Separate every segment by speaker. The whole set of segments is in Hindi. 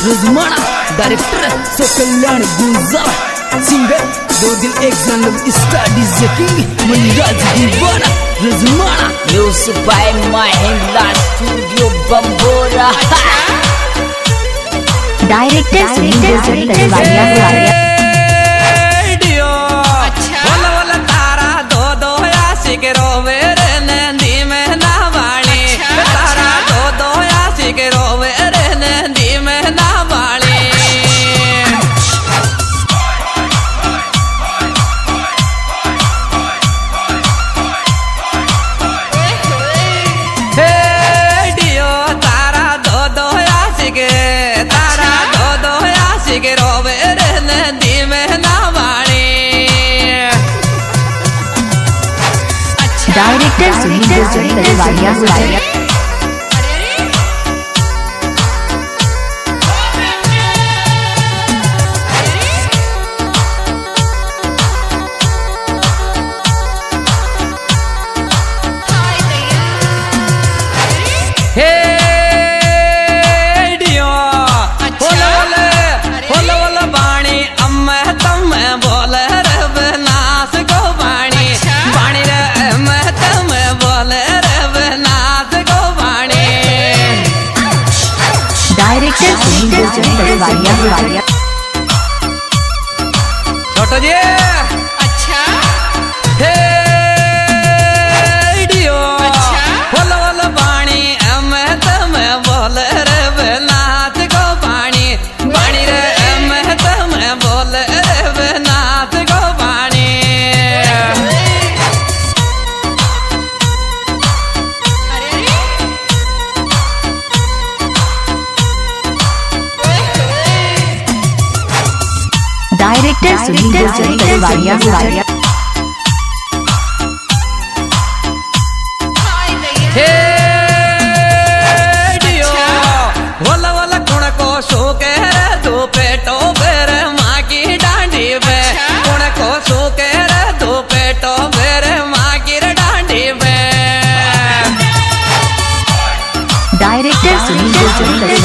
Speaker 1: रजमाना डायरेक्टर कल्याण गुलजार सिंगर दो दिल एक जन्म स्टडी किंग मनराज दीवाना रजमाना
Speaker 2: music by Mahindra studio Bambora
Speaker 3: director
Speaker 4: छोटो जी
Speaker 5: अच्छा
Speaker 4: हे डियो बोल बोल पानी मैं तम बोल रे नाथ को पानी पानी रे मैं तम बोल रे नाथ को पानी
Speaker 3: डायरेक्टर
Speaker 4: हे डियो बोला बोला कुण को सो कह रे दो पेटो बेर माँ की डांडी पे कुण को सो कह रे दो पेटो बेर माँ की डांडी पे
Speaker 3: डायरेक्टर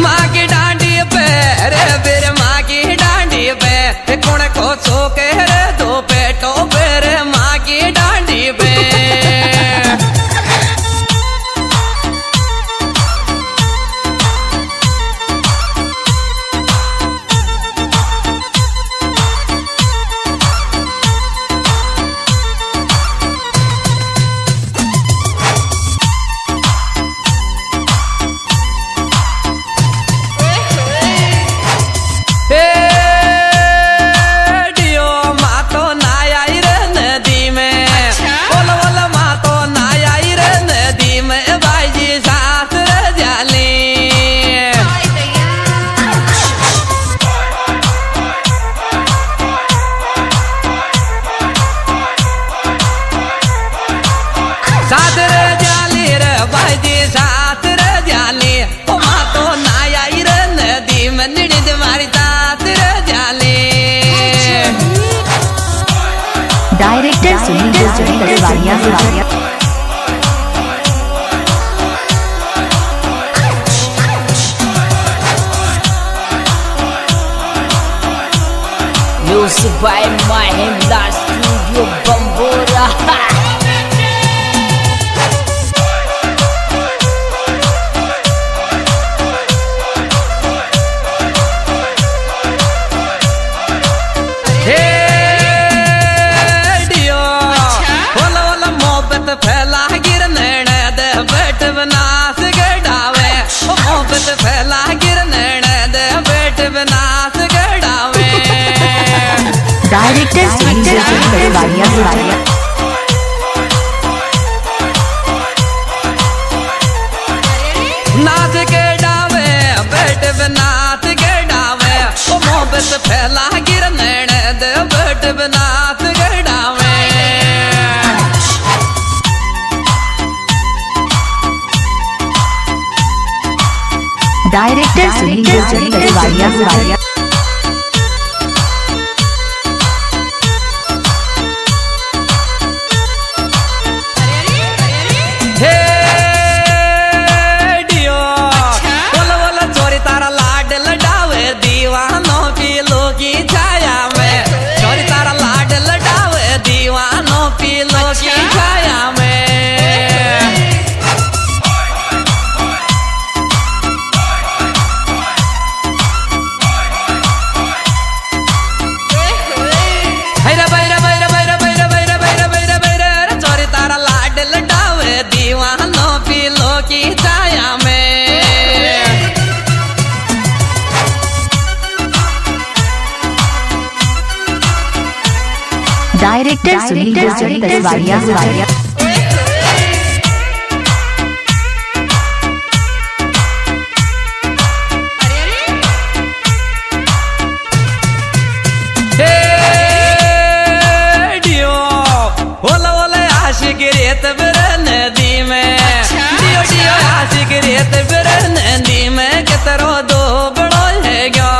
Speaker 4: माँ की डांडी पे रे बेर माँ की डांडी पे कुण को सो कह रे दो पेटो बेर माँ की डांडी पे
Speaker 2: music by Mahindra studio Bambora
Speaker 4: फैला गिर नैण दे बैठ बनास गड़ावे मोहब्बत फैला गिर नैण दे बैठ बनास गड़ावे
Speaker 3: डायरेक्टर
Speaker 4: नाच के डावे बैठ बनास गड़ावे मोहब्बत फैला गिर नैण दे बैठ बनास गड़ावे
Speaker 3: डायरेक्टर सुनील तलवारिया।
Speaker 4: रेत बिर नदी में डियो डियो आशिक रेत बिर नदी में कितरो दो बड़ो है गया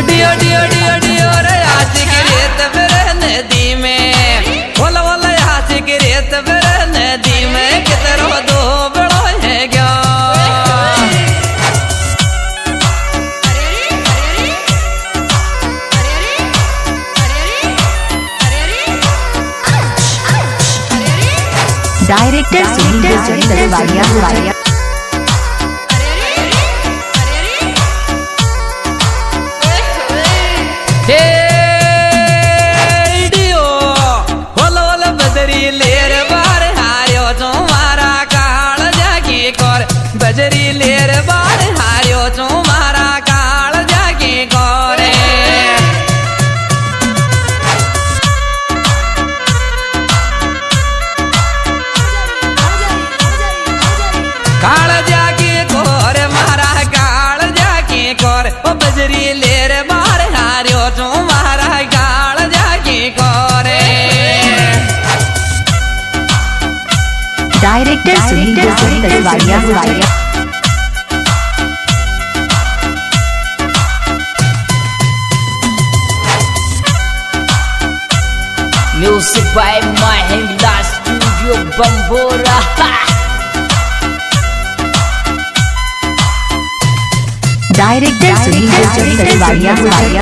Speaker 4: डियो डियो डियो डियो रे आशिक रेत बिर नदी में बोला बोला आशिक रेत बिर नदी में कितरो दो बड़ो है गया
Speaker 3: डायरेक्टर सुनील तलवारिया।
Speaker 4: बजरी लेर बार हारियो तुम्हारा काल जाके कर बजरी लेर बार हारियो तुम्हारा काल जाके करे काल जाके कोर मारा काल जाके कोर ओ बजरी लेर बार हारियो तुम्हारा काल जाके कोरे
Speaker 3: director Sunil Talwariya.
Speaker 2: Music by Mahindra Studio Bambora.
Speaker 3: Director Sunil Talwariya.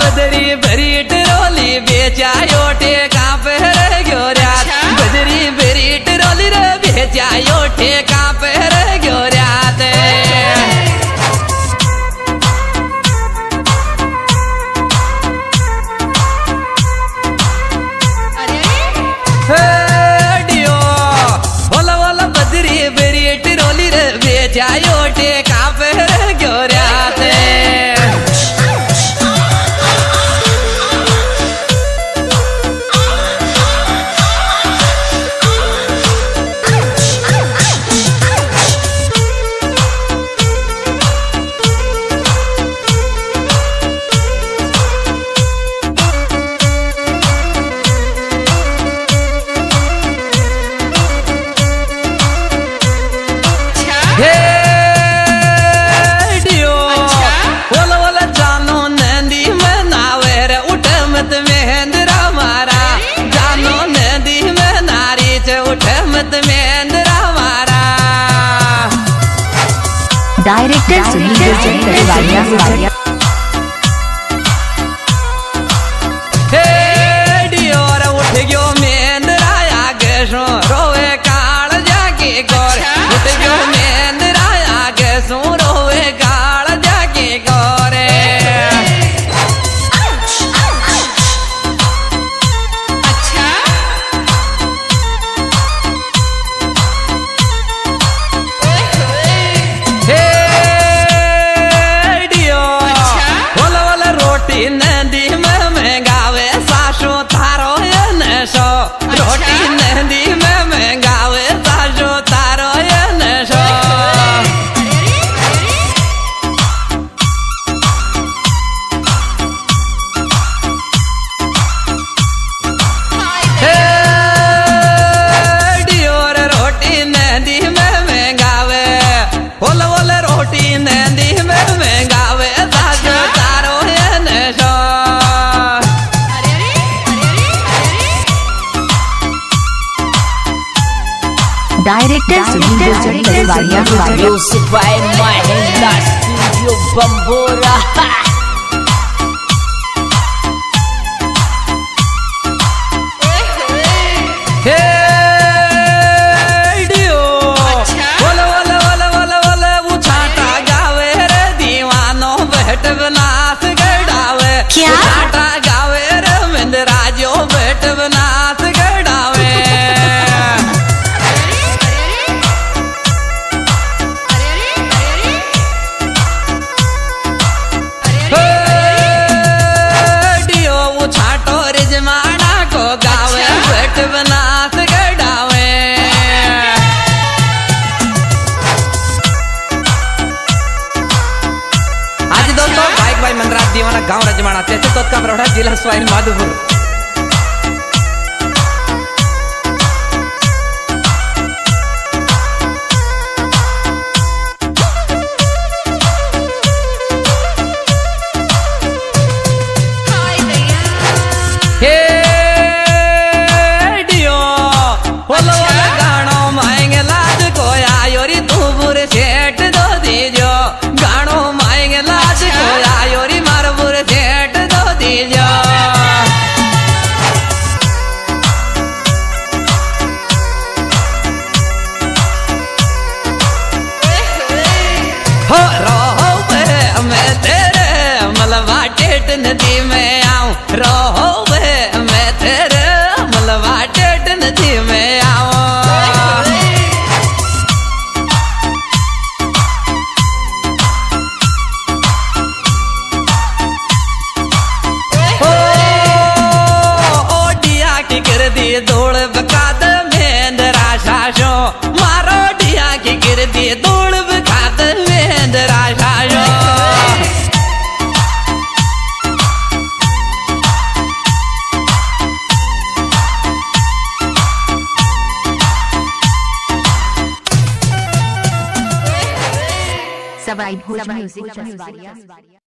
Speaker 4: बजरी भरी टरोली बेचायो टेका पहर गयो रात बजरी भरी टरोली रे बेचायो टेका पहर गयो रात डियो बोला बोला बजरी भरी टरोली रे बेचायो टेका पहर गयो रात
Speaker 3: डायरेक्टर सुनील तलवारिया।
Speaker 4: डियोर उठ गयो मेंदराया गसो रोवे काल जाके गोर उठ गयो मेंदराया गसो रोवे काल जाके गोरे नदी में महंगावे सासो थारो ये नशो रोटी नदी में महंगावे सासो थारो ये नशो डियोर रोटी नदी में महंगावे बोल बोल रोटी नदी में महंगावे सासो थारो ये नशो
Speaker 3: director Sunil Talwariya.
Speaker 2: Music by Mahindra Studio Bambora.
Speaker 4: डियो बोला बोला बोला बोला बोला वो छाटा गावे रे दीवानो बैठ भाई मनराज दीवाना गांव रजमाना तेज तो का बरोड़ा जिला स्वाइन माधोपुर नदी में आऊं रहो वे मैं तेरे मलबा टेट नदी में आऊं ओ डिया की गिर दी धूल बकाद मेंदरा शाशो मारो डिया की गिर दी धूल बकाद मेंदरा शाशो
Speaker 3: सवाई भोज म्यूजिक